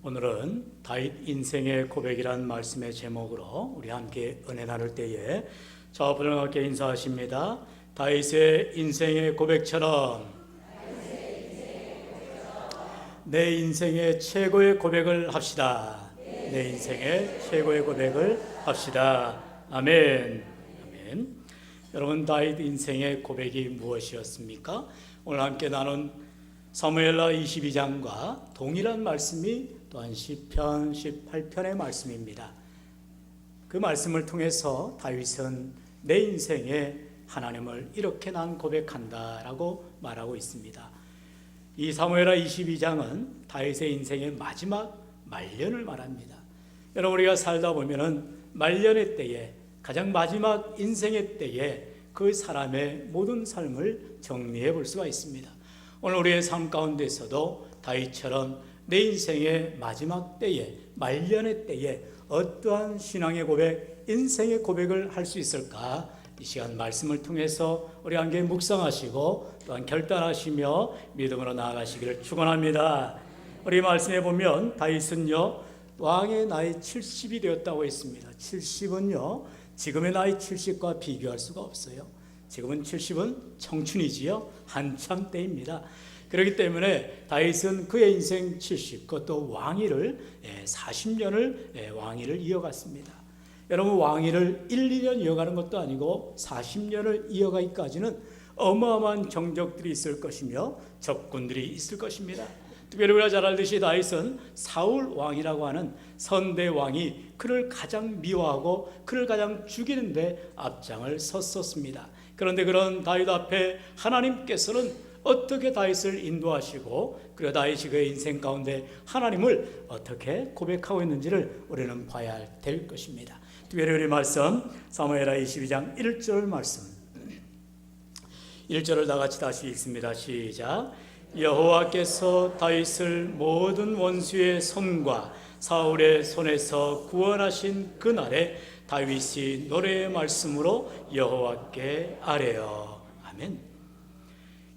오늘은 다윗 인생의 고백이란 말씀의 제목으로 우리 함께 은혜 나눌 때에 저와 함께 인사하십니다. 다윗의 인생의 고백처럼 내 인생의 최고의 고백을 합시다. 내 인생의 최고의 고백을 합시다. 아멘. 아멘. 여러분, 다윗 인생의 고백이 무엇이었습니까? 오늘 함께 나눈 사무엘하 22장과 동일한 말씀이 또한 시편 18편의 말씀입니다. 그 말씀을 통해서 다윗은 내 인생에 하나님을 이렇게 난 고백한다라고 말하고 있습니다. 이 사무엘하 22장은 다윗의 인생의 마지막 말년을 말합니다. 여러분, 우리가 살다 보면은 말년의 때에, 가장 마지막 인생의 때에 그 사람의 모든 삶을 정리해 볼 수가 있습니다. 오늘 우리의 삶 가운데서도 다윗처럼 내 인생의 마지막 때에, 말년의 때에 어떠한 신앙의 고백, 인생의 고백을 할 수 있을까? 이 시간 말씀을 통해서 우리 함께 묵상하시고 또한 결단하시며 믿음으로 나아가시기를 축원합니다. 우리 말씀에 보면 다윗은요, 왕의 나이 70이 되었다고 했습니다. 70은요, 지금의 나이 70과 비교할 수가 없어요. 지금은 70은 청춘이지요. 한참 때입니다. 그렇기 때문에 다윗은 그의 인생 70, 그것도 왕위를 40년을 왕위를 이어갔습니다. 여러분, 왕위를 1, 2년 이어가는 것도 아니고 40년을 이어가기까지는 어마어마한 정적들이 있을 것이며 적군들이 있을 것입니다. 특별히 우리가 잘 알듯이 다윗은 사울 왕이라고 하는 선대 왕이 그를 가장 미워하고 그를 가장 죽이는 데 앞장을 섰었습니다. 그런데 그런 다윗 앞에 하나님께서는 어떻게 다윗을 인도하시고 그리고 다윗이 그의 인생 가운데 하나님을 어떻게 고백하고 있는지를 우리는 봐야 될 것입니다. 특별히 우리 말씀 사무엘하 22장 1절 말씀, 1절을 다 같이 다시 읽습니다. 시작. 여호와께서 다윗을 모든 원수의 손과 사울의 손에서 구원하신 그날에 다윗이 노래의 말씀으로 여호와께 아뢰어. 아멘.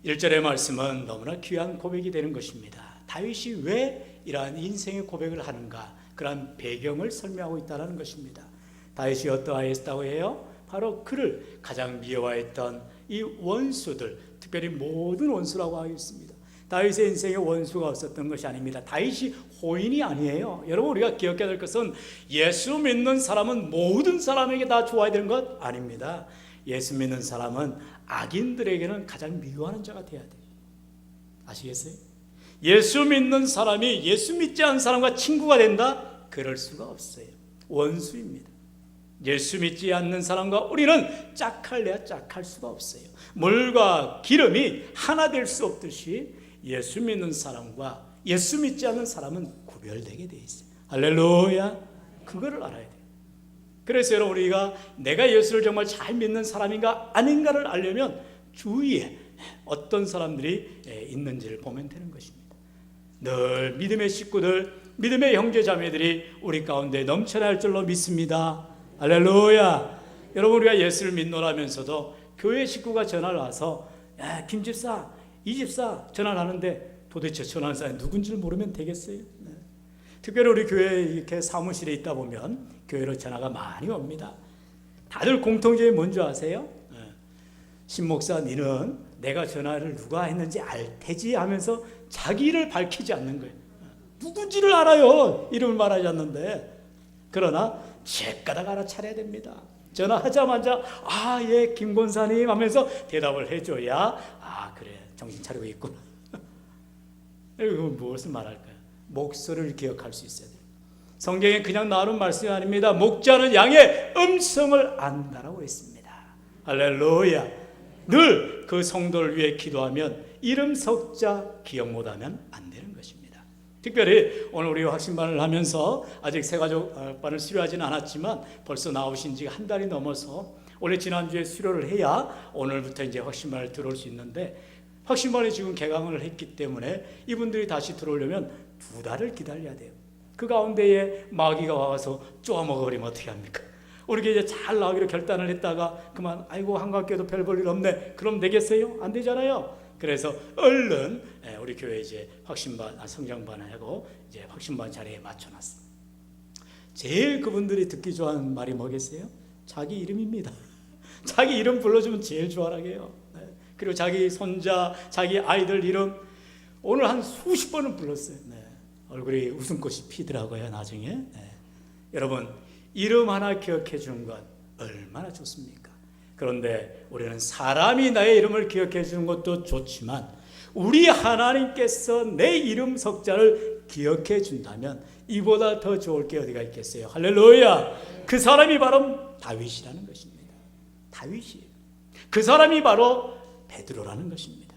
1절의 말씀은 너무나 귀한 고백이 되는 것입니다. 다윗이 왜 이러한 인생의 고백을 하는가, 그러한 배경을 설명하고 있다는 것입니다. 다윗이 어떠하였다고 해요? 바로 그를 가장 미워했던 이 원수들, 특별히 모든 원수라고 하고 있습니다. 다윗의 인생에 원수가 없었던 것이 아닙니다. 다윗이 호인이 아니에요. 여러분, 우리가 기억해야 될 것은 예수 믿는 사람은 모든 사람에게 다 좋아야 되는 것 아닙니다. 예수 믿는 사람은 악인들에게는 가장 미워하는 자가 되어야 돼요. 아시겠어요? 예수 믿는 사람이 예수 믿지 않는 사람과 친구가 된다? 그럴 수가 없어요. 원수입니다. 예수 믿지 않는 사람과 우리는 짝할래야 짝할 수가 없어요. 물과 기름이 하나 될 수 없듯이 예수 믿는 사람과 예수 믿지 않는 사람은 구별되게 되어 있어요. 할렐루야. 그거를 알아야 돼요. 그래서 여러분, 우리가 내가 예수를 정말 잘 믿는 사람인가 아닌가를 알려면 주위에 어떤 사람들이 있는지를 보면 되는 것입니다. 늘 믿음의 식구들, 믿음의 형제 자매들이 우리 가운데 넘쳐날 줄로 믿습니다. 할렐루야. 여러분, 우리가 예수를 믿노라면서도 교회 식구가 전화를 와서 김 집사, 이 집사 전화를 하는데 도대체 전화하는 사람이 누군지를 모르면 되겠어요? 특별히 우리 교회 이렇게 사무실에 있다 보면 교회로 전화가 많이 옵니다. 다들 공통점이 뭔지 아세요? 신목사, 니는 내가 전화를 누가 했는지 알 테지 하면서 자기를 밝히지 않는 거예요. 누군지를 알아요. 이름을 말하지 않는데. 그러나 제가닥 알아차려야 됩니다. 전화하자마자 예, 김 권사님 하면서 대답을 해줘야 그래, 정신 차리고 있구나. 이거 무엇을 말할까요? 목소리를 기억할 수 있어야 돼요. 성경에 그냥 나오는 말씀이 아닙니다. 목자는 양의 음성을 안다라고 했습니다. 할렐루야. 늘 그 성도를 위해 기도하면 이름 석자 기억 못하면 안 되는 것입니다. 특별히 오늘 우리 확신반을 하면서 아직 새가족반을 수료하지는 않았지만 벌써 나오신 지 한 달이 넘어서 원래 지난주에 수료를 해야 오늘부터 이제 확신반을 들어올 수 있는데 확신반이 지금 개강을 했기 때문에 이분들이 다시 들어오려면 2달을 기다려야 돼요. 그 가운데에 마귀가 와서 쪼아먹어버리면 어떻게 합니까? 우리가 이제 잘 나오기로 결단을 했다가 그만 아이고 한갑교도 별 볼 일 없네. 그럼 되겠어요? 안 되잖아요. 그래서 얼른 우리 교회 이제 성장반하고 이제 확신반 자리에 맞춰놨어. 제일 그분들이 듣기 좋아하는 말이 뭐겠어요? 자기 이름입니다. 자기 이름 불러주면 제일 좋아하게요. 그리고 자기 손자, 자기 아이들 이름 오늘 한 수십 번은 불렀어요. 얼굴이 웃음꽃이 피더라고요, 나중에. 여러분, 이름 하나 기억해 주는 건 얼마나 좋습니까? 그런데 우리는 사람이 나의 이름을 기억해 주는 것도 좋지만 우리 하나님께서 내 이름 석자를 기억해 준다면 이보다 더 좋을 게 어디가 있겠어요? 할렐루야! 그 사람이 바로 다윗이라는 것입니다. 다윗이에요. 그 사람이 바로 베드로라는 것입니다.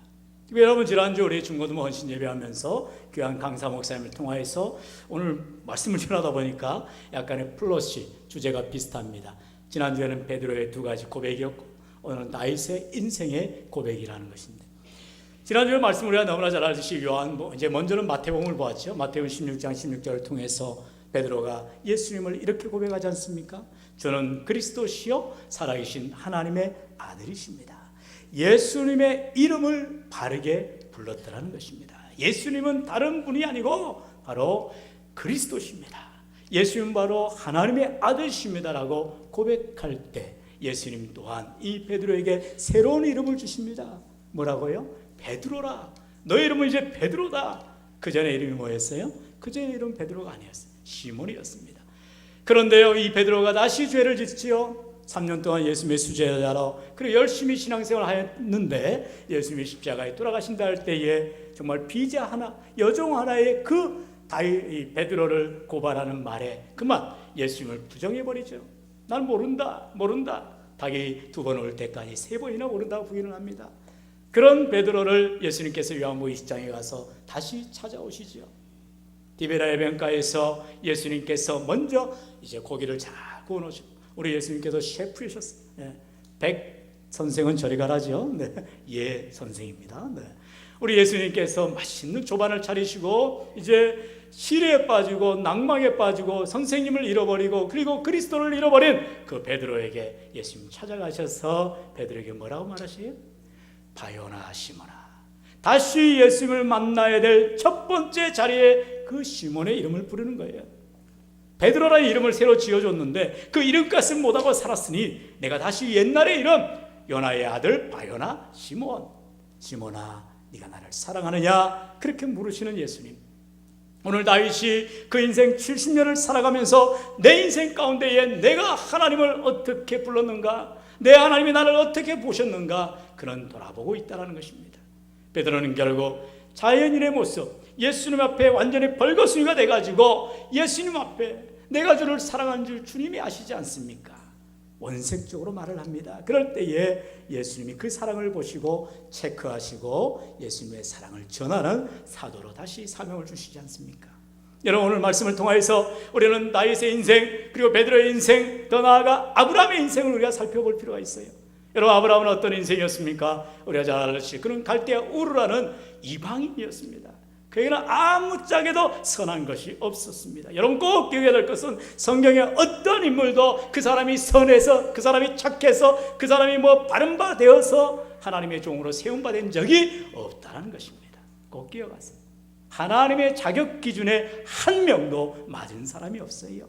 여러분, 지난주 우리 중고등부 헌신 예배하면서 귀한 강사 목사님을 통하여서 오늘 말씀을 전하다 보니까 약간의 플러시 주제가 비슷합니다. 지난주에는 베드로의 두 가지 고백이었고 오늘은 다윗의 인생의 고백이라는 것입니다. 지난주에 말씀 우리가 너무나 잘 알듯이 이제 먼저는 마태복음을 보았죠. 마태복음 16장 16절을 통해서 베드로가 예수님을 이렇게 고백하지 않습니까? 저는 그리스도시요 살아계신 하나님의 아들이십니다. 예수님의 이름을 바르게 불렀더라는 것입니다. 예수님은 다른 분이 아니고 바로 그리스도십니다. 예수님은 바로 하나님의 아들이십니다라고 고백할 때 예수님 또한 이 베드로에게 새로운 이름을 주십니다. 뭐라고요? 베드로라. 너의 이름은 이제 베드로다. 그 전에 이름이 뭐였어요? 그 전에 이름은 베드로가 아니었어요. 시몬이었습니다. 그런데요, 이 베드로가 다시 죄를 짓지요. 3년 동안 예수님의 수제자로 그리고 열심히 신앙생활을 하였는데 예수님이 십자가에 돌아가신다 할 때에 정말 비자 하나, 여종 하나의 그 베드로를 고발하는 말에 그만 예수님을 부정해버리죠. 난 모른다. 닭이 두 번 올 때까지 세 번이나 모른다고 부인을 합니다. 그런 베드로를 예수님께서 요한복음 20장에 가서 다시 찾아오시죠. 디베라 해변가에서 예수님께서 먼저 이제 고기를 잘 구워놓으시고 우리 예수님께서 셰프이셨어요. 백 선생은 저리 가라죠. 예 선생입니다. 우리 예수님께서 맛있는 조반을 차리시고 이제 시리에 빠지고 낭망에 빠지고 선생님을 잃어버리고 그리고 그리스도를 잃어버린 그 베드로에게 예수님 찾아가셔서 베드로에게 뭐라고 말하세요? 바요나 시몬아. 다시 예수님을 만나야 될 첫 번째 자리에 그 시몬의 이름을 부르는 거예요. 베드로라는 이름을 새로 지어줬는데 그 이름값은 못하고 살았으니 내가 다시 옛날의 이름 요나의 아들 바요나 시몬. 시몬아 네가 나를 사랑하느냐? 그렇게 물으시는 예수님. 오늘 다윗이 그 인생 70년을 살아가면서 내 인생 가운데에 내가 하나님을 어떻게 불렀는가, 내 하나님이 나를 어떻게 보셨는가, 그런 돌아보고 있다는 것입니다. 베드로는 결국 자연인의 모습, 예수님 앞에 완전히 벌거숭이가 돼가지고 예수님 앞에 내가 주를 사랑하는 줄 주님이 아시지 않습니까? 원색적으로 말을 합니다. 그럴 때에 예수님이 그 사랑을 보시고 체크하시고 예수님의 사랑을 전하는 사도로 다시 사명을 주시지 않습니까? 여러분, 오늘 말씀을 통해서 우리는 다윗의 인생 그리고 베드로의 인생, 더 나아가 아브라함의 인생을 우리가 살펴볼 필요가 있어요. 여러분, 아브라함은 어떤 인생이었습니까? 우리가 잘 알듯이 그는 갈대아 우르라는 이방인이었습니다. 그에게는 아무짝에도 선한 것이 없었습니다. 여러분, 꼭 기억해야 될 것은 성경의 어떤 인물도 그 사람이 선해서, 그 사람이 착해서, 그 사람이 바른 바 되어서 하나님의 종으로 세움바 된 적이 없다는 것입니다. 꼭 기억하세요. 하나님의 자격 기준에 한 명도 맞은 사람이 없어요.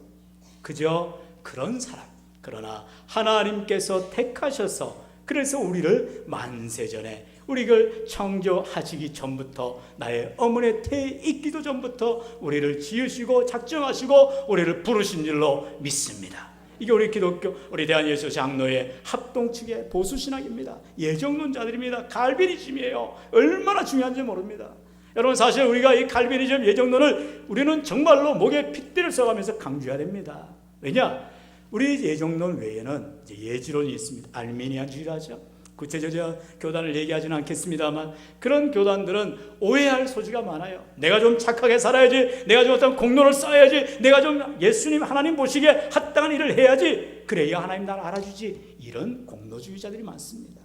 그저 그런 사람. 그러나 하나님께서 택하셔서 그래서 우리를 만세전에 우리를 창조하시기 전부터 나의 어머니의 태에 있기도 전부터 우리를 지으시고 작정하시고 우리를 부르신 줄로 믿습니다. 이게 우리 기독교, 우리 대한예수 장로의 합동 측의 보수신학입니다. 예정론자들입니다. 칼비니즘이에요. 얼마나 중요한지 모릅니다. 여러분, 사실 우리가 이 칼비니즘 예정론을 우리는 정말로 목에 핏대를 써가면서 강조해야 됩니다. 왜냐? 우리 예정론 외에는 이제 예지론이 있습니다. 알미니안주의라죠. 구체적인 교단을 얘기하지는 않겠습니다만 그런 교단들은 오해할 소지가 많아요. 내가 좀 착하게 살아야지, 내가 좀 어떤 공로를 쌓아야지, 내가 좀 예수님 하나님 보시기에 합당한 일을 해야지, 그래야 하나님 나를 알아주지, 이런 공로주의자들이 많습니다.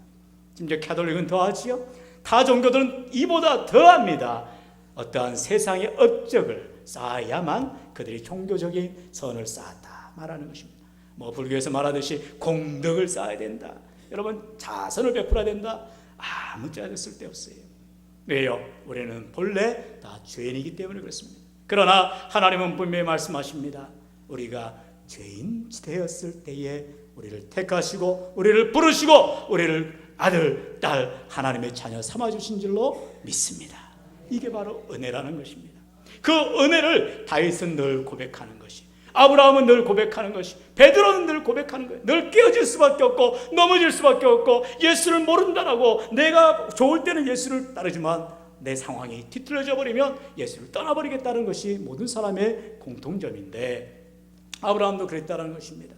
심지어 캐톨릭은 더하지요. 타 종교들은 이보다 더합니다. 어떠한 세상의 업적을 쌓아야만 그들이 종교적인 선을 쌓았다 말하는 것입니다. 불교에서 말하듯이 공덕을 쌓아야 된다. 여러분, 자선을 베풀어야 된다. 아무 짝에도 쓸데없어요. 왜요? 우리는 본래 다 죄인이기 때문에 그렇습니다. 그러나 하나님은 분명히 말씀하십니다. 우리가 죄인 되었을 때에 우리를 택하시고 우리를 부르시고 우리를 아들, 딸, 하나님의 자녀 삼아주신 줄로 믿습니다. 이게 바로 은혜라는 것입니다. 그 은혜를 다윗은 늘 고백하는 것이, 아브라함은 늘 고백하는 것이, 베드로는 늘 고백하는 거예요. 늘 깨어질 수밖에 없고 넘어질 수밖에 없고 예수를 모른다라고, 내가 좋을 때는 예수를 따르지만 내 상황이 뒤틀어져 버리면 예수를 떠나버리겠다는 것이 모든 사람의 공통점인데, 아브라함도 그랬다는 것입니다.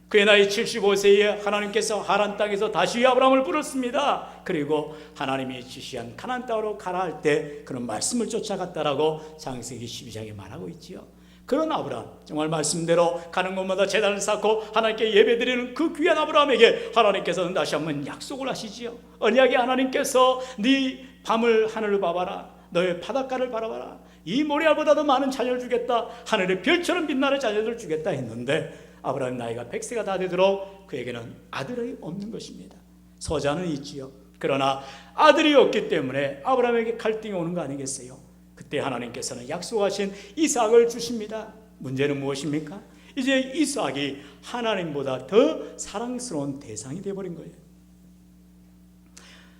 그의 나이 75세에 하나님께서 하란 땅에서 다시 아브라함을 부르습니다. 그리고 하나님이 지시한 가나안 땅으로 가라 할 때 그런 말씀을 쫓아갔다라고 창세기 12장에 말하고 있지요. 그런 아브라함, 정말 말씀대로 가는 곳마다 제단을 쌓고 하나님께 예배드리는 그 귀한 아브라함에게 하나님께서는 다시 한번 약속을 하시지요. 언약의 하나님께서 네 밤을 하늘을 봐봐라, 너의 바닷가를 바라봐라, 이 모래알보다도 많은 자녀를 주겠다, 하늘의 별처럼 빛나는 자녀들을 주겠다 했는데, 아브라함 나이가 100세가 다 되도록 그에게는 아들이 없는 것입니다. 소자는 있지요. 그러나 아들이 없기 때문에 아브라함에게 갈등이 오는 거 아니겠어요? 그때 하나님께서는 약속하신 이삭을 주십니다. 문제는 무엇입니까? 이제 이삭이 하나님보다 더 사랑스러운 대상이 되어버린 거예요.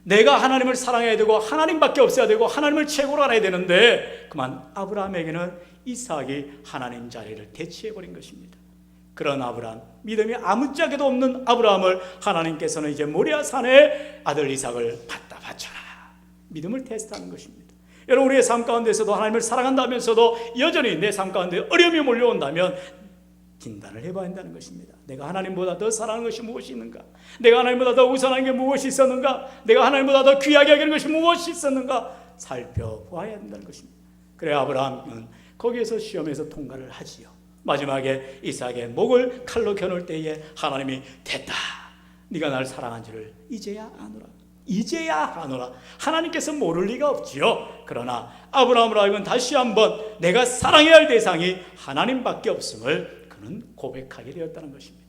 내가 하나님을 사랑해야 되고 하나님밖에 없어야 되고 하나님을 최고로 알아야 되는데, 그만 아브라함에게는 이삭이 하나님 자리를 대체해버린 것입니다. 그런 아브라함, 믿음이 아무짝에도 없는 아브라함을 하나님께서는 이제 모리아 산에 아들 이삭을 갖다 바쳐라, 믿음을 테스트하는 것입니다. 여러분, 우리의 삶 가운데서도 하나님을 사랑한다면서도 여전히 내 삶 가운데 어려움이 몰려온다면 진단을 해봐야 한다는 것입니다. 내가 하나님보다 더 사랑하는 것이 무엇이 있는가? 내가 하나님보다 더 우선한 게 무엇이 있었는가? 내가 하나님보다 더 귀하게 여기는 것이 무엇이 있었는가? 살펴보아야 한다는 것입니다. 그래 아브라함은 거기에서 시험에서 통과를 하지요. 마지막에 이삭의 목을 칼로 겨눌 때에 하나님이 됐다, 네가 나를 사랑한 줄을 이제야 아노라, 이제야 아노라. 하나님께서 모를 리가 없지요. 그러나 아브라함으로 하여금 다시 한번 내가 사랑해야 할 대상이 하나님밖에 없음을 그는 고백하게 되었다는 것입니다.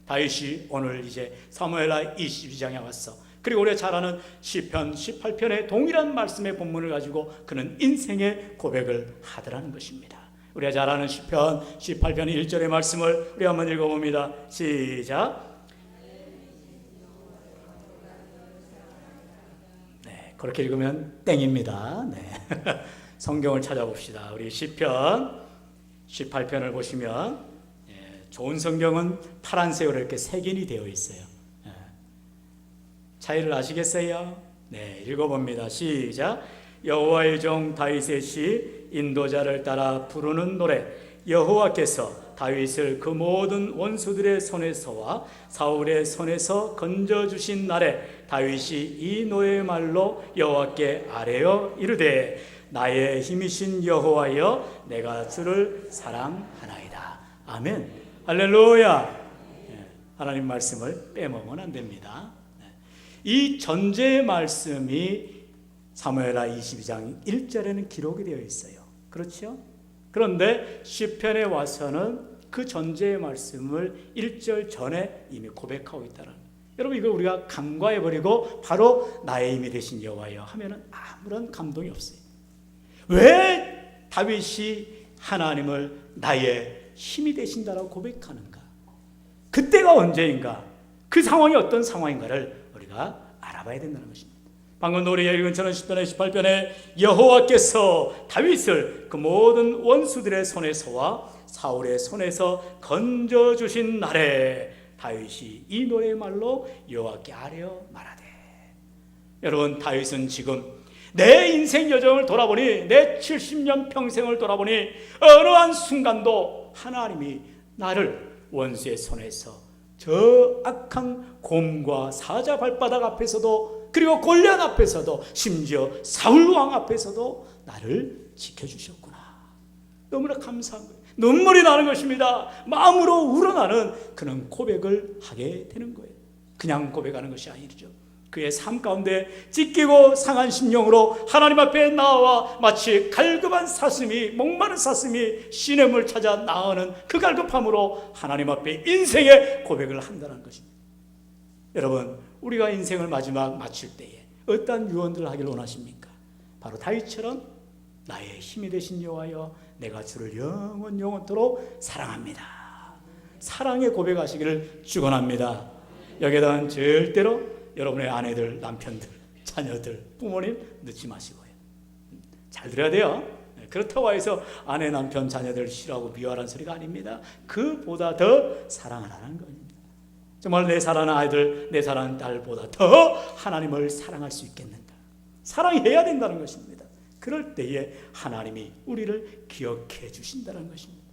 다윗이 오늘 이제 사무엘하 22장에 왔어. 그리고 우리가 잘 아는 시편 18편의 동일한 말씀의 본문을 가지고 그는 인생의 고백을 하더라는 것입니다. 우리가 잘 아는 시편 18편 1절의 말씀을 우리 한번 읽어봅니다. 시작. 네, 그렇게 읽으면 땡입니다. 네. 성경을 찾아봅시다. 우리 시편 18편을 보시면 좋은 성경은 파란색으로 이렇게 색인이 되어 있어요. 차이를 아시겠어요? 네, 읽어봅니다. 시작. 여호와의 종 다윗의 시, 인도자를 따라 부르는 노래. 여호와께서 다윗을 그 모든 원수들의 손에서와 사울의 손에서 건져주신 날에 다윗이 이 노래의 말로 여호와께 아뢰어 이르되 나의 힘이신 여호와여, 내가 주를 사랑하나이다. 아멘. 할렐루야. 하나님 말씀을 빼먹으면 안 됩니다. 이 전제의 말씀이 사무엘하 22장 1절에는 기록이 되어 있어요. 그렇죠? 그런데 시편에 와서는 그 전제의 말씀을 1절 전에 이미 고백하고 있다는, 여러분 이걸 우리가 간과해버리고 바로 나의 힘이 되신 여호와여 하면은 아무런 감동이 없어요. 왜 다윗이 하나님을 나의 힘이 되신다라고 고백하는가? 그때가 언제인가? 그 상황이 어떤 상황인가를 우리가 알아봐야 된다는 것입니다. 방금 우리가 읽은 저는 시편 18편에 여호와께서 다윗을 그 모든 원수들의 손에서와 사울의 손에서 건져주신 날에 다윗이 이 노래의 말로 여호와께 아뢰어 말하되. 여러분, 다윗은 지금 내 인생 여정을 돌아보니, 내 70년 평생을 돌아보니 어느 한 순간도 하나님이 나를 원수의 손에서, 저 악한 곰과 사자 발바닥 앞에서도, 그리고 골리앗 앞에서도, 심지어 사울 왕 앞에서도 나를 지켜주셨구나. 너무나 감사한 거예요. 눈물이 나는 것입니다. 마음으로 우러나는 그런 고백을 하게 되는 거예요. 그냥 고백하는 것이 아니죠. 그의 삶 가운데 찢기고 상한 심령으로 하나님 앞에 나와 마치 갈급한 사슴이, 목마른 사슴이 시냇물 찾아 나오는 그 갈급함으로 하나님 앞에 인생의 고백을 한다는 것입니다. 여러분, 우리가 인생을 마지막 마칠 때에 어떠한 유언들을 하길 원하십니까? 바로 다윗처럼 나의 힘이 되신 여호와여, 내가 주를 영원토록 사랑합니다. 사랑의 고백하시기를 축원합니다. 여기에다가 절대로 여러분의 아내들, 남편들, 자녀들, 부모님 넣지 마시고요. 잘 들어야 돼요. 그렇다고 해서 아내, 남편, 자녀들 싫어하고 미워하라는 소리가 아닙니다. 그보다 더 사랑하라는 겁니다. 정말 내 사랑하는 아이들, 내 사랑하는 딸보다 더 하나님을 사랑할 수 있겠는가? 사랑해야 된다는 것입니다. 그럴 때에 하나님이 우리를 기억해 주신다는 것입니다.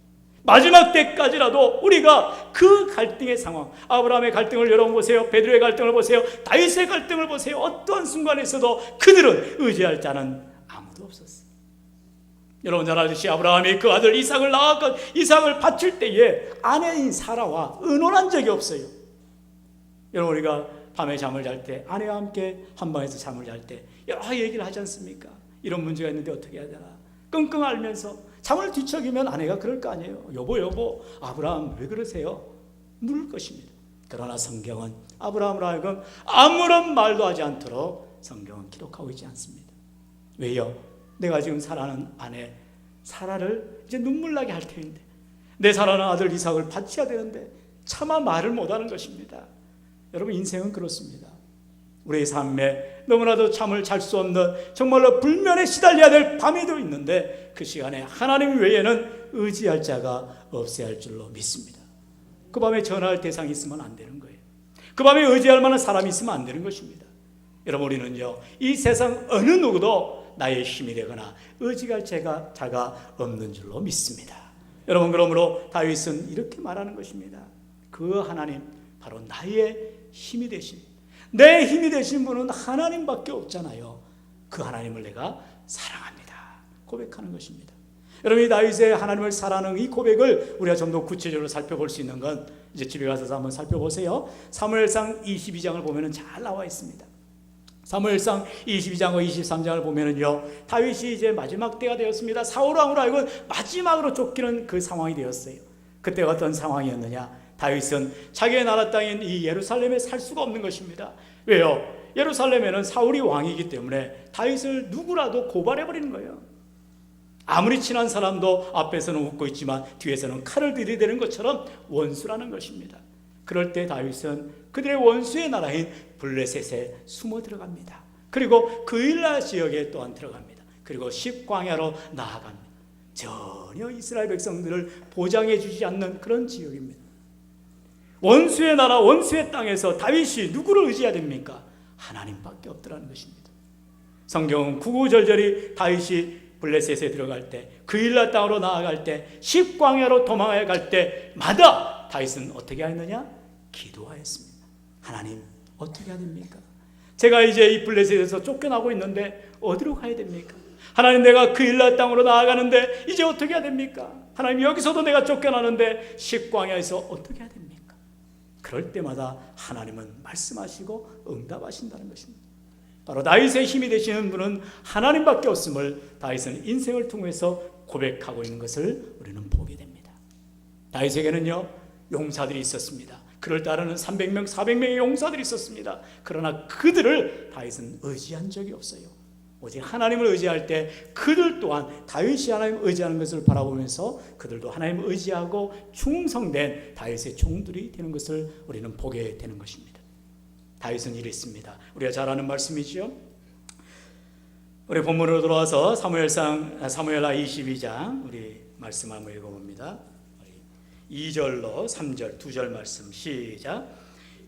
마지막 때까지라도 우리가 그 갈등의 상황, 아브라함의 갈등을 여러분 보세요. 베드로의 갈등을 보세요. 다윗의 갈등을 보세요. 어떤 순간에서도 그들은 의지할 자는 아무도 없었어요. 여러분 잘 아시듯이 아브라함이 그 아들 이삭을 바칠 때에 아내인 사라와 의논한 적이 없어요. 여러분 우리가 밤에 잠을 잘 때 아내와 함께 한방에서 잠을 잘 때 여러 얘기를 하지 않습니까? 이런 문제가 있는데 어떻게 해야 되나? 끙끙 앓면서 잠을 뒤척이면 아내가 그럴 거 아니에요. 여보 아브라함 왜 그러세요? 물을 것입니다. 그러나 성경은 아브라함으로 하여금 아무런 말도 하지 않도록 성경은 기록하고 있지 않습니다. 왜요? 내가 지금 사랑하는 아내 사라를 이제 눈물 나게 할 테인데, 내 사랑하는 아들 이삭을 바쳐야 되는데 차마 말을 못하는 것입니다. 여러분 인생은 그렇습니다. 우리의 삶에 너무나도 잠을 잘 수 없는 정말로 불면에 시달려야 될 밤이도 있는데 그 시간에 하나님 외에는 의지할 자가 없어야 할 줄로 믿습니다. 그 밤에 전화할 대상이 있으면 안 되는 거예요. 그 밤에 의지할 만한 사람이 있으면 안 되는 것입니다. 여러분 우리는요, 이 세상 어느 누구도 나의 힘이 되거나 의지할 자가 없는 줄로 믿습니다. 여러분 그러므로 다윗은 이렇게 말하는 것입니다. 그 하나님 바로 나의 힘이 되신, 내 힘이 되신 분은 하나님밖에 없잖아요. 그 하나님을 내가 사랑합니다 고백하는 것입니다. 여러분 이 다윗의 하나님을 사랑하는 이 고백을 우리가 좀 더 구체적으로 살펴볼 수 있는 건 이제 집에 가서 한번 살펴보세요. 사무엘상 22장을 보면 잘 나와 있습니다. 사무엘상 22장과 23장을 보면은요, 다윗이 이제 마지막 때가 되었습니다. 사울 왕으로 하여금 마지막으로 쫓기는 그 상황이 되었어요. 그때가 어떤 상황이었느냐? 다윗은 자기의 나라 땅인 이 예루살렘에 살 수가 없는 것입니다. 왜요? 예루살렘에는 사울이 왕이기 때문에 다윗을 누구라도 고발해버리는 거예요. 아무리 친한 사람도 앞에서는 웃고 있지만 뒤에서는 칼을 들이대는 것처럼 원수라는 것입니다. 그럴 때 다윗은 그들의 원수의 나라인 블레셋에 숨어 들어갑니다. 그리고 그일라 지역에 또한 들어갑니다. 그리고 십광야로 나아갑니다. 전혀 이스라엘 백성들을 보장해 주지 않는 그런 지역입니다. 원수의 나라, 원수의 땅에서 다윗이 누구를 의지해야 됩니까? 하나님밖에 없더라는 것입니다. 성경은 구구절절히 다윗이 블레셋에 들어갈 때, 그일라 땅으로 나아갈 때, 십광야로 도망하여 갈 때마다 다윗은 어떻게 하였느냐? 기도하였습니다. 하나님 어떻게 해야 됩니까? 제가 이제 이 블레셋에서 쫓겨나고 있는데 어디로 가야 됩니까? 하나님 내가 그일라 땅으로 나아가는데 이제 어떻게 해야 됩니까? 하나님 여기서도 내가 쫓겨나는데 십광야에서 어떻게 해야 됩니까? 그럴 때마다 하나님은 말씀하시고 응답하신다는 것입니다. 바로 다윗의 힘이 되시는 분은 하나님밖에 없음을 다윗은 인생을 통해서 고백하고 있는 것을 우리는 보게 됩니다. 다윗에게는요 용사들이 있었습니다. 그를 따르는 300명, 400명의 용사들이 있었습니다. 그러나 그들을 다윗은 의지한 적이 없어요. 오직 하나님을 의지할 때 그들 또한 다윗이 하나님을 의지하는 것을 바라보면서 그들도 하나님을 의지하고 충성된 다윗의 종들이 되는 것을 우리는 보게 되는 것입니다. 다윗은 이랬습니다. 우리가 잘 아는 말씀이지요. 우리 본문으로 돌아와서 사무엘하 22장 우리 말씀 한번 읽어봅니다. 2절로 3절 두 절 말씀 시작.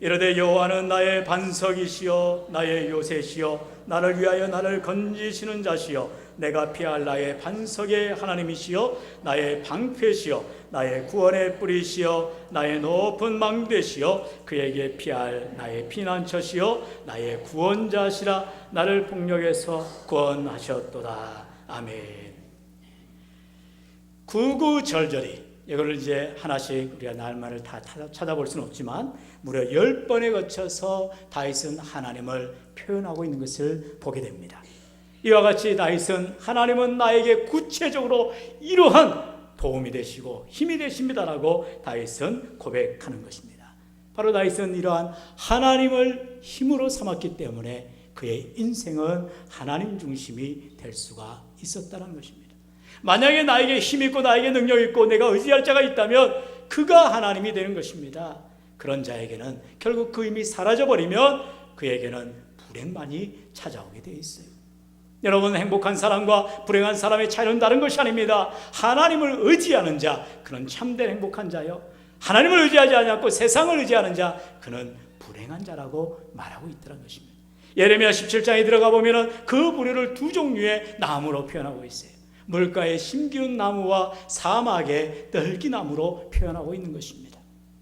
이르되 여호와는 나의 반석이시여 나의 요새시여 나를 위하여 나를 건지시는 자시여 내가 피할 나의 반석의 하나님이시여 나의 방패시여 나의 구원의 뿌리시여 나의 높은 망대시여 그에게 피할 나의 피난처시여 나의 구원자시라 나를 폭력에서 구원하셨도다. 아멘. 구구절절히 이걸 이제 하나씩 우리가 날마를 다 찾아볼 수는 없지만 무려 10번에 거쳐서 다윗은 하나님을 표현하고 있는 것을 보게 됩니다. 이와 같이 다윗은 하나님은 나에게 구체적으로 이러한 도움이 되시고 힘이 되십니다라고 다윗은 고백하는 것입니다. 바로 다윗은 이러한 하나님을 힘으로 삼았기 때문에 그의 인생은 하나님 중심이 될 수가 있었다는 것입니다. 만약에 나에게 힘 있고 나에게 능력 있고 내가 의지할 자가 있다면 그가 하나님이 되는 것입니다. 그런 자에게는 결국 그 힘이 사라져버리면 그에게는 불행만이 찾아오게 되어 있어요. 여러분, 행복한 사람과 불행한 사람의 차이는 다른 것이 아닙니다. 하나님을 의지하는 자, 그는 참된 행복한 자요, 하나님을 의지하지 않고 세상을 의지하는 자, 그는 불행한 자라고 말하고 있더라는 것입니다. 예레미야 17장에 들어가 보면 그 부류를 두 종류의 나무로 표현하고 있어요. 물가에 심기운 나무와 사막의 떨기나무로 표현하고 있는 것입니다.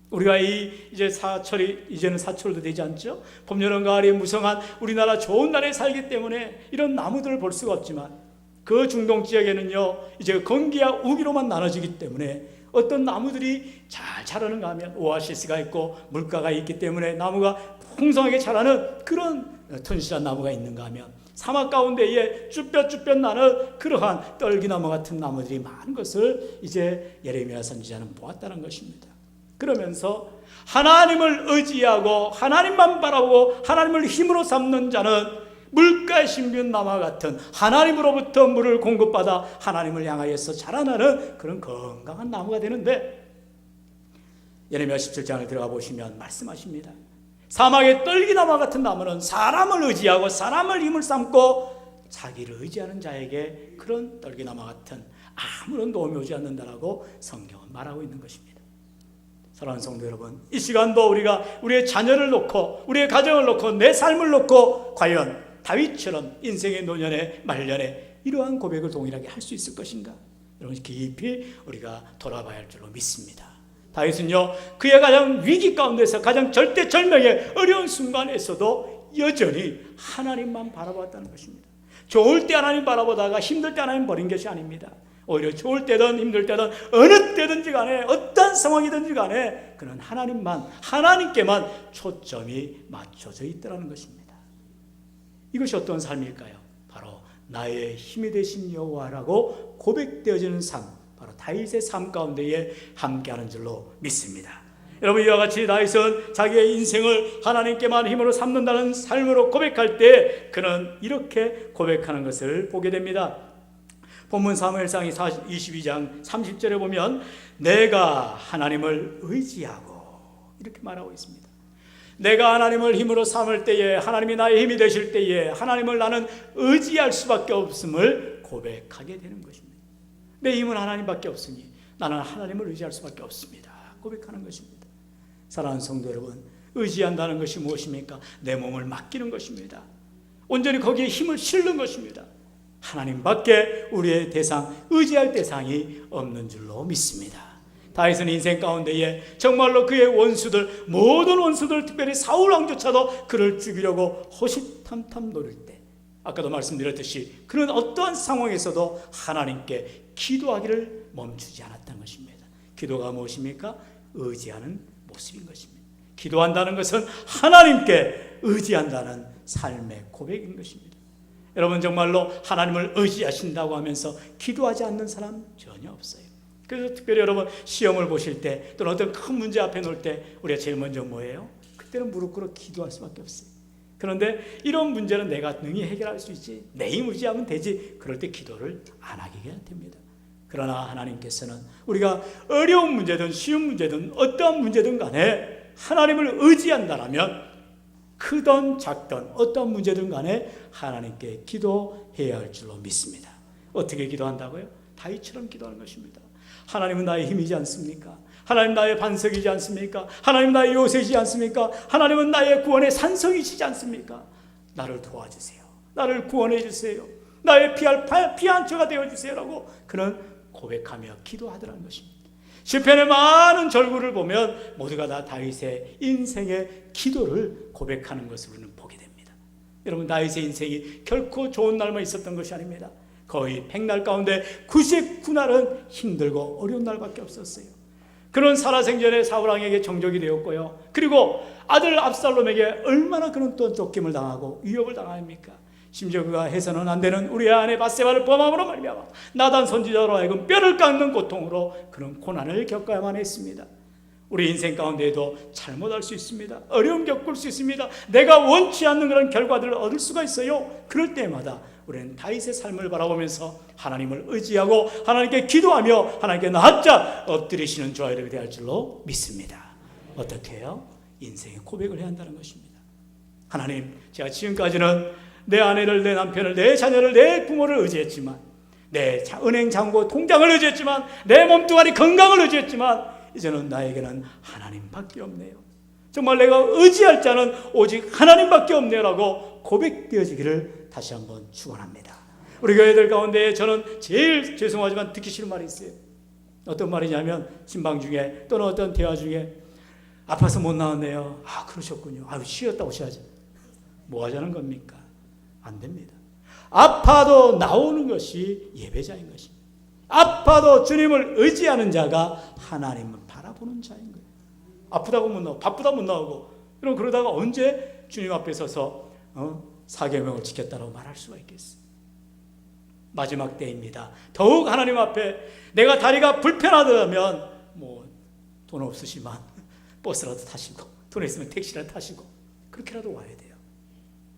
우리가 이제는 사철도 되지 않죠? 봄, 여름, 가을이 무성한 우리나라 좋은 나라에 살기 때문에 이런 나무들을 볼 수가 없지만 그 중동 지역에는요, 이제 건기와 우기로만 나눠지기 때문에 어떤 나무들이 잘 자라는가 하면 오아시스가 있고 물가가 있기 때문에 나무가 풍성하게 자라는 그런 튼실한 나무가 있는가 하면 사막 가운데에 쭈뼛쭈뼛 나는 그러한 떨기나무 같은 나무들이 많은 것을 이제 예레미야 선지자는 보았다는 것입니다. 그러면서 하나님을 의지하고 하나님만 바라보고 하나님을 힘으로 삼는 자는 물가에 심기운 나무와 같은 하나님으로부터 물을 공급받아 하나님을 향하여서 자라나는 그런 건강한 나무가 되는데, 예레미야 17장을 들어가 보시면 말씀하십니다. 사막의 떨기나무와 같은 나무는 사람을 의지하고 사람을 힘을 삼고 자기를 의지하는 자에게 그런 떨기나무와 같은 아무런 도움이 오지 않는다라고 성경은 말하고 있는 것입니다. 사랑하는 성도 여러분, 이 시간도 우리가 우리의 자녀를 놓고 우리의 가정을 놓고 내 삶을 놓고 과연 다윗처럼 인생의 노년에 말년에 이러한 고백을 동일하게 할 수 있을 것인가? 여러분, 깊이 우리가 돌아봐야 할 줄로 믿습니다. 다윗은요, 그의 가장 위기 가운데서 가장 절대절명의 어려운 순간에서도 여전히 하나님만 바라보았다는 것입니다. 좋을 때 하나님 바라보다가 힘들 때 하나님 버린 것이 아닙니다. 오히려 좋을 때든 힘들 때든 어느 때든지 간에 어떤 상황이든지 간에 그는 하나님께만 초점이 맞춰져 있다는 것입니다. 이것이 어떤 삶일까요? 바로 나의 힘이 되신 여호와라고 고백되어지는 삶, 바로 다윗의 삶 가운데에 함께하는 줄로 믿습니다. 여러분, 이와 같이 다윗은 자기의 인생을 하나님께만 힘으로 삼는다는 삶으로 고백할 때 그는 이렇게 고백하는 것을 보게 됩니다. 본문 사무엘상 22장 30절에 보면 내가 하나님을 의지하고 이렇게 말하고 있습니다. 내가 하나님을 힘으로 삼을 때에, 하나님이 나의 힘이 되실 때에 하나님을 나는 의지할 수밖에 없음을 고백하게 되는 것입니다. 내 힘은 하나님밖에 없으니 나는 하나님을 의지할 수밖에 없습니다. 고백하는 것입니다. 사랑하는 성도 여러분, 의지한다는 것이 무엇입니까? 내 몸을 맡기는 것입니다. 온전히 거기에 힘을 실는 것입니다. 하나님밖에 우리의 대상, 의지할 대상이 없는 줄로 믿습니다. 다윗은 인생 가운데에 정말로 그의 원수들, 모든 원수들, 특별히 사울 왕조차도 그를 죽이려고 호시탐탐 노릴 때, 아까도 말씀드렸듯이 그는 어떠한 상황에서도 하나님께 기도하기를 멈추지 않았다는 것입니다. 기도가 무엇입니까? 의지하는 모습인 것입니다. 기도한다는 것은 하나님께 의지한다는 삶의 고백인 것입니다. 여러분, 정말로 하나님을 의지하신다고 하면서 기도하지 않는 사람 전혀 없어요. 그래서 특별히 여러분, 시험을 보실 때 또는 어떤 큰 문제 앞에 놓을 때 우리가 제일 먼저 뭐예요? 그때는 무릎 꿇어 기도할 수밖에 없어요. 그런데 이런 문제는 내가 능히 해결할 수 있지, 내 힘 의지하면 되지, 그럴 때 기도를 안 하게 해야 됩니다. 그러나 하나님께서는 우리가 어려운 문제든 쉬운 문제든 어떠한 문제든 간에 하나님을 의지한다라면 크든 작든 어떤 문제든 간에 하나님께 기도해야 할 줄로 믿습니다. 어떻게 기도한다고요? 다윗처럼 기도하는 것입니다. 하나님은 나의 힘이지 않습니까? 하나님 나의 반석이지 않습니까? 하나님 나의 요새이지 않습니까? 하나님은 나의 구원의 산성이시지 않습니까? 나를 도와주세요. 나를 구원해 주세요. 나의 피한처가 되어주세요 라고 그는 고백하며 기도하더라는 것입니다. 시편의 많은 절구를 보면 모두가 다 다윗의 인생의 기도를 고백하는 것을 우리는 보게 됩니다. 여러분, 다윗의 인생이 결코 좋은 날만 있었던 것이 아닙니다. 거의 100날 가운데 99날은 힘들고 어려운 날밖에 없었어요. 그는 살아생전에 사울왕에게 정적이 되었고요. 그리고 아들 압살롬에게 얼마나 그는 또 쫓김을 당하고 위협을 당합니까? 심지어 그가 해서는 안 되는 우리의 아내 밧세바를 범함으로 말미암아 나단 선지자로 하여금 뼈를 깎는 고통으로 그는 고난을 겪어야만 했습니다. 우리 인생 가운데에도 잘못할 수 있습니다. 어려움 겪을 수 있습니다. 내가 원치 않는 그런 결과들을 얻을 수가 있어요. 그럴 때마다 우리는 다윗의 삶을 바라보면서 하나님을 의지하고 하나님께 기도하며 하나님께 납작 엎드리시는 저와 여러분이 될 줄로 믿습니다. 어떻게 해요? 인생의 고백을 해야 한다는 것입니다. 하나님, 제가 지금까지는 내 아내를, 내 남편을, 내 자녀를, 내 부모를 의지했지만, 내 은행 잔고 통장을 의지했지만, 내 몸뚱아리 건강을 의지했지만, 이제는 나에게는 하나님밖에 없네요. 정말 내가 의지할 자는 오직 하나님밖에 없네요라고 고백되어지기를 다시 한번 축원합니다. 우리 교회들 가운데 저는 제일 죄송하지만 듣기 싫은 말이 있어요. 어떤 말이냐면 신방 중에 또는 어떤 대화 중에 아파서 못 나왔네요. 아, 그러셨군요. 아유, 쉬었다 오셔야지. 뭐 하자는 겁니까? 안 됩니다. 아파도 나오는 것이 예배자인 것입니다. 아파도 주님을 의지하는 자가 하나님을 바라보는 자인 거예요. 아프다고 못 나오고 바쁘다 못 나오고 그럼 그러다가 언제 주님 앞에 서서 사계명을 지켰다고 말할 수가 있겠어요. 마지막 때입니다. 더욱 하나님 앞에 내가 다리가 불편하다면 돈 없으시면 버스라도 타시고 돈 있으면 택시라도 타시고 그렇게라도 와야 돼요.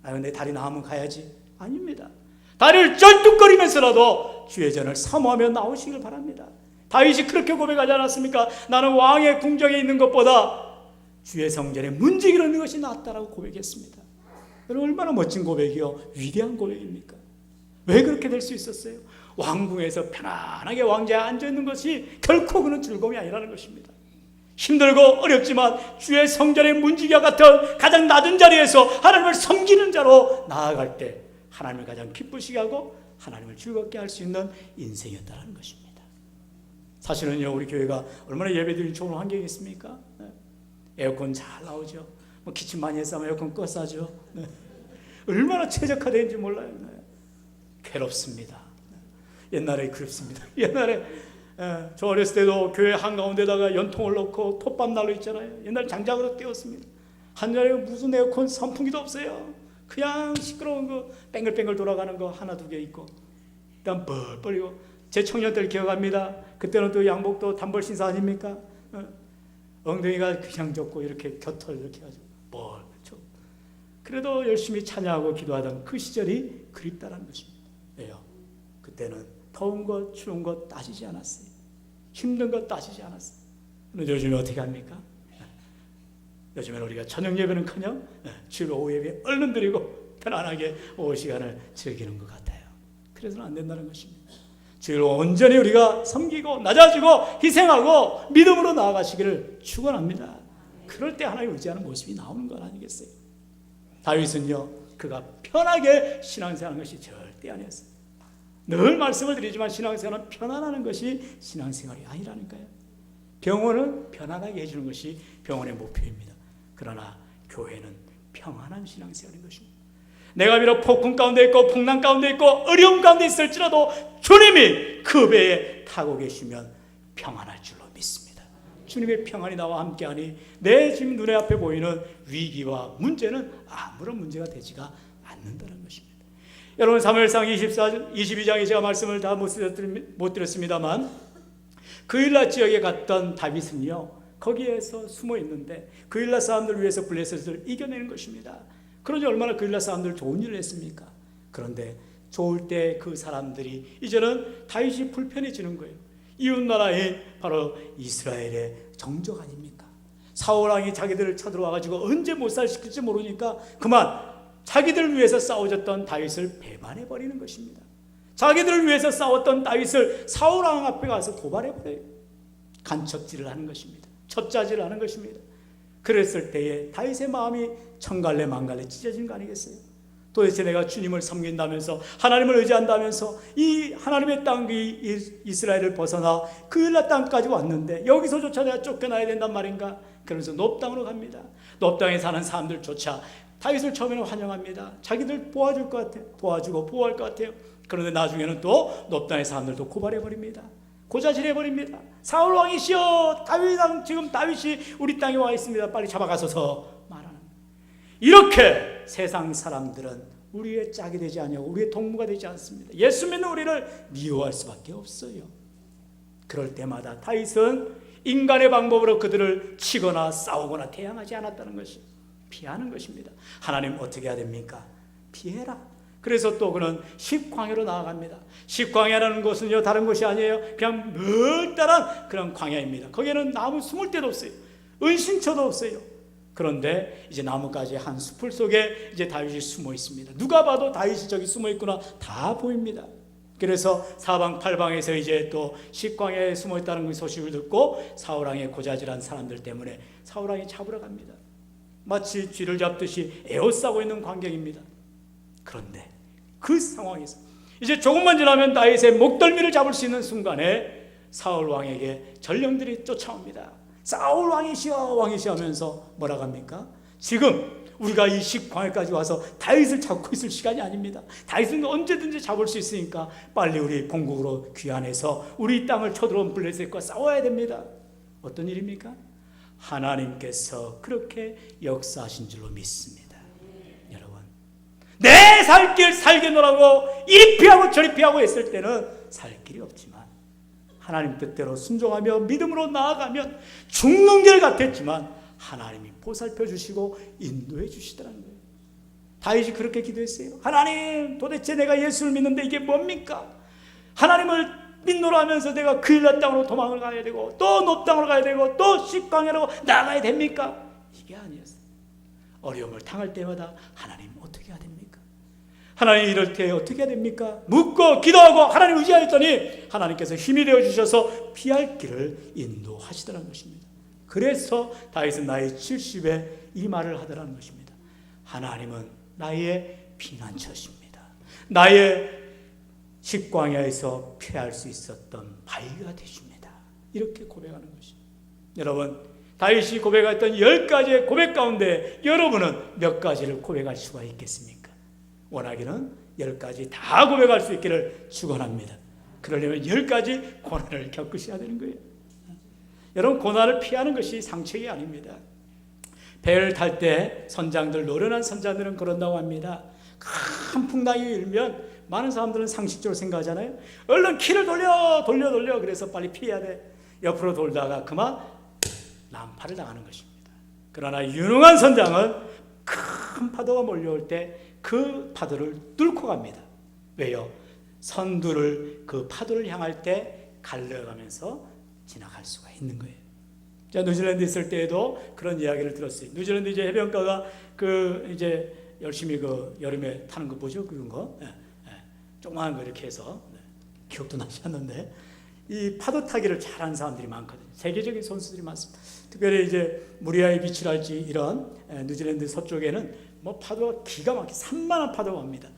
아유, 내 다리 나으면 가야지. 아닙니다. 다리를 쩔뚝거리면서라도 주의 전을 사모하며 나오시길 바랍니다. 다윗이 그렇게 고백하지 않았습니까? 나는 왕의 궁정에 있는 것보다 주의 성전에 문지기로 있는 것이 낫다라고 고백했습니다. 여러분, 얼마나 멋진 고백이요, 위대한 고백입니까? 왜 그렇게 될 수 있었어요? 왕궁에서 편안하게 왕자에 앉아있는 것이 결코 그는 즐거움이 아니라는 것입니다. 힘들고 어렵지만 주의 성전의 문지기와 같은 가장 낮은 자리에서 하나님을 섬기는 자로 나아갈 때 하나님을 가장 기쁘시게 하고 하나님을 즐겁게 할 수 있는 인생이었다는 것입니다. 사실은요, 우리 교회가 얼마나 예배드리는 좋은 환경이 있습니까? 에어컨 잘 나오죠. 기침 많이 했으면 에어컨 꺼싸죠. 얼마나 최적화되는지 몰라요. 괴롭습니다. 옛날에 그렇습니다. 옛날에 저 어렸을 때도 교회 한가운데다가 연통을 넣고 톱밥 난로 있잖아요. 옛날 장작으로 떼었습니다. 한전에 무슨 에어컨 선풍기도 없어요. 그냥 시끄러운 거 뱅글뱅글 돌아가는 거 하나 두 개 있고 일단 뻘뻘이고. 제 청년들 기억합니다. 그때는 또 양복도 단벌 신사 아닙니까? 엉덩이가 그냥 졌고 이렇게 곁을 이렇게 가지고 뻘쳐. 그래도 열심히 찬양하고 기도하던 그 시절이 그립다라는 것입니다. 왜요? 그때는 더운 것, 추운 것 따지지 않았어요. 힘든 것 따지지 않았어요. 그런데 요즘에 어떻게 합니까? 요즘엔 우리가 저녁 예배는커녕 주일 오후 예배 얼른 드리고 편안하게 오후 시간을 즐기는 것 같아요. 그래서는 안 된다는 것입니다. 주일 온전히 우리가 섬기고 낮아지고 희생하고 믿음으로 나아가시기를 축원합니다. 그럴 때 하나님 의지하는 모습이 나오는 것 아니겠어요? 다윗은요, 그가 편하게 신앙생활하는 것이 절대 아니었어요. 늘 말씀을 드리지만 신앙생활은 편안하는 것이 신앙생활이 아니라니까요. 병원은 편안하게 해주는 것이 병원의 목표입니다. 그러나 교회는 평안한 신앙생활인 것입니다. 내가 비록 폭풍 가운데 있고 풍랑 가운데 있고 어려움 가운데 있을지라도 주님이 그 배에 타고 계시면 평안할 줄로 믿습니다. 주님의 평안이 나와 함께하니 내 지금 눈에 앞에 보이는 위기와 문제는 아무런 문제가 되지가 않는다는 것입니다. 여러분, 사무엘상 22장에 제가 말씀을 다 못 드렸습니다만 그일라 지역에 갔던 다윗은요, 거기에서 숨어 있는데 그일라 사람들을 위해서 블레셋을 이겨내는 것입니다. 그러니 얼마나 그일라 사람들 좋은 일을 했습니까? 그런데 좋을 때 그 사람들이 이제는 다윗이 불편해지는 거예요. 이웃나라인 바로 이스라엘의 정적 아닙니까? 사울왕이 자기들을 쳐들어와가지고 언제 못살시킬지 모르니까 그만 자기들을 위해서 싸워줬던 다윗을 배반해버리는 것입니다. 자기들을 위해서 싸웠던 다윗을 사울왕 앞에 가서 고발해버려요. 간척질을 하는 것입니다. 첩자질을 하는 것입니다. 그랬을 때에 다윗의 마음이 천갈래 만갈래 찢어진 거 아니겠어요? 도대체 내가 주님을 섬긴다면서 하나님을 의지한다면서 이 하나님의 땅 이스라엘을 벗어나 그일라 땅까지 왔는데 여기서조차 내가 쫓겨나야 된단 말인가? 그러면서 놉 땅으로 갑니다. 놉 땅에 사는 사람들조차 다윗을 처음에는 환영합니다. 자기들 도와줄 것 같아요. 도와주고 보호할 것 같아요. 그런데 나중에는 또 놉 땅의 사람들도 고발해버립니다. 고자질해버립니다. 사울왕이시여, 지금 다윗이 우리 땅에 와 있습니다. 빨리 잡아가소서 말하는. 이렇게 세상 사람들은 우리의 짝이 되지 아니하고 우리의 동무가 되지 않습니다. 예수 믿는 우리를 미워할 수밖에 없어요. 그럴 때마다 다윗은 인간의 방법으로 그들을 치거나 싸우거나 대항하지 않았다는 것이 피하는 것입니다. 하나님 어떻게 해야 됩니까? 피해라. 그래서 또 그는 십광야로 나아갑니다. 십광야라는 것은요 다른 것이 아니에요. 그냥 멀다란 그런 광야입니다. 거기에는 나무 숨을 데도 없어요. 은신처도 없어요. 그런데 이제 나뭇가지 한 숲을 속에 이제 다윗이 숨어 있습니다. 누가 봐도 다윗이 저기 숨어 있구나 다 보입니다. 그래서 사방팔방에서 이제 또 십광야에 숨어 있다는 소식을 듣고 사울왕의 고자질한 사람들 때문에 사울왕이 잡으러 갑니다. 마치 쥐를 잡듯이 에워싸고 있는 광경입니다. 그런데 그 상황에서 이제 조금만 지나면 다윗의 목덜미를 잡을 수 있는 순간에 사울왕에게 전령들이 쫓아옵니다. 사울왕이시여 왕이시여 하면서 뭐라고 합니까? 지금 우리가 이 십광야까지 와서 다윗을 잡고 있을 시간이 아닙니다. 다윗은 언제든지 잡을 수 있으니까 빨리 우리 본국으로 귀환해서 우리 땅을 쳐들어온 블레셋과 싸워야 됩니다. 어떤 일입니까? 하나님께서 그렇게 역사하신 줄로 믿습니다. 여러분, 내 살 길 살게 노라고 이리 피하고 저리 피하고 했을 때는 살 길이 없지만 하나님 뜻대로 순종하며 믿음으로 나아가면 죽는 길 같았지만 하나님이 보살펴 주시고 인도해 주시더라는 거예요. 다윗이 그렇게 기도했어요. 하나님, 도대체 내가 예수를 믿는데 이게 뭡니까? 하나님을 믿노라 하면서 내가 그일라 땅으로 도망을 가야 되고 또 높 땅으로 가야 되고 또 십광야로 나가야 됩니까? 이게 아니었어요. 어려움을 당할 때마다 하나님 어떻게 해야 됩니까? 하나님 이럴 때 어떻게 해야 됩니까? 묻고 기도하고 하나님 의지하였더니 하나님께서 힘이 되어주셔서 피할 길을 인도하시더라는 것입니다. 그래서 다윗은 나이 70에 이 말을 하더라는 것입니다. 하나님은 나의 피난처십니다. 나의 십광야에서 피할 수 있었던 바위가 되십니다. 이렇게 고백하는 것입니다. 여러분, 다윗이 고백했던 10가지의 고백 가운데 여러분은 몇 가지를 고백할 수가 있겠습니까? 원하기는 10가지 다 고백할 수 있기를 축원합니다. 그러려면 10가지 고난을 겪으셔야 되는 거예요. 여러분, 고난을 피하는 것이 상책이 아닙니다. 배를 탈 때 선장들, 노련한 선장들은 그런다고 합니다. 큰 풍랑이 일면 많은 사람들은 상식적으로 생각하잖아요. 얼른 키를 돌려 그래서 빨리 피해야 돼. 옆으로 돌다가 그만 난파를 당하는 것입니다. 그러나 유능한 선장은 큰 파도가 몰려올 때 그 파도를 뚫고 갑니다. 왜요? 선두를 그 파도를 향할 때 갈려가면서 지나갈 수가 있는 거예요. 자, 뉴질랜드 있을 때에도 그런 이야기를 들었어요. 뉴질랜드 이제 해변가가 그 이제 열심히 그 여름에 타는 거 뭐죠? 그런 거? 조그마한 거 이렇게 해서 기억도 나지 않는데 이 파도 타기를 잘하는 사람들이 많거든요. 세계적인 선수들이 많습니다. 특별히 이제 무리아이 비치랄지 이런 뉴질랜드 서쪽에는 뭐 파도가 기가 막히게 산만한 파도가 옵니다.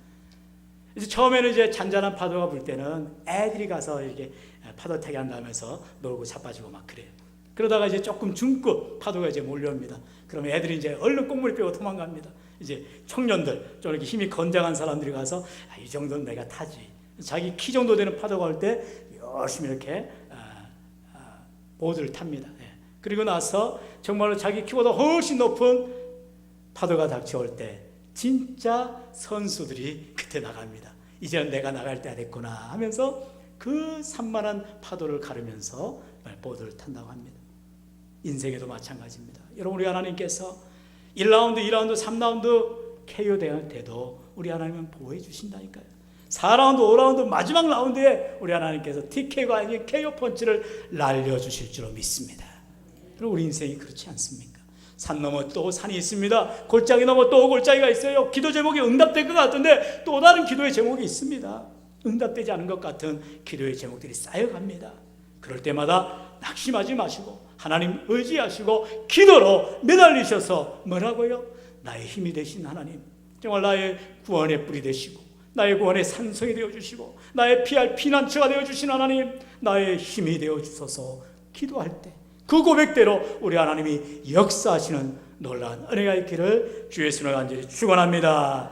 이제 처음에는 이제 잔잔한 파도가 불 때는 애들이 가서 이렇게 파도 타기 한다면서 놀고 자빠지고 막 그래요. 그러다가 이제 조금 중급 파도가 이제 몰려옵니다. 그러면 애들이 이제 얼른 꽁무니 빼고 도망갑니다. 이제 청년들, 좀 이렇게 힘이 건장한 사람들이 가서 이 정도는 내가 타지. 자기 키 정도 되는 파도가 올 때 열심히 이렇게 보드를 탑니다. 그리고 나서 정말로 자기 키보다 훨씬 높은 파도가 닥쳐올 때 진짜 선수들이 그때 나갑니다. 이제는 내가 나갈 때가 됐구나 하면서 그 산만한 파도를 가르면서 보드를 탄다고 합니다. 인생에도 마찬가지입니다. 여러분, 우리 하나님께서 1라운드, 2라운드, 3라운드 KO 대회 때도 우리 하나님은 보호해 주신다니까요. 4라운드, 5라운드 마지막 라운드에 우리 하나님께서 TK가 아닌 KO 펀치를 날려주실 줄로 믿습니다. 그럼 우리 인생이 그렇지 않습니까? 산 넘어 또 산이 있습니다. 골짜기 넘어 또 골짜기가 있어요. 기도 제목이 응답될 것 같은데 또 다른 기도의 제목이 있습니다. 응답되지 않은 것 같은 기도의 제목들이 쌓여갑니다. 그럴 때마다 낙심하지 마시고 하나님 의지하시고 기도로 매달리셔서 뭐라고요? 나의 힘이 되신 하나님, 정말 나의 구원의 뿌리 되시고 나의 구원의 산성이 되어주시고 나의 피할 피난처가 되어주신 하나님, 나의 힘이 되어주셔서 기도할 때 그 고백대로 우리 하나님이 역사하시는 놀라운 은혜가 있기를 주의 수로 간절히 축원합니다.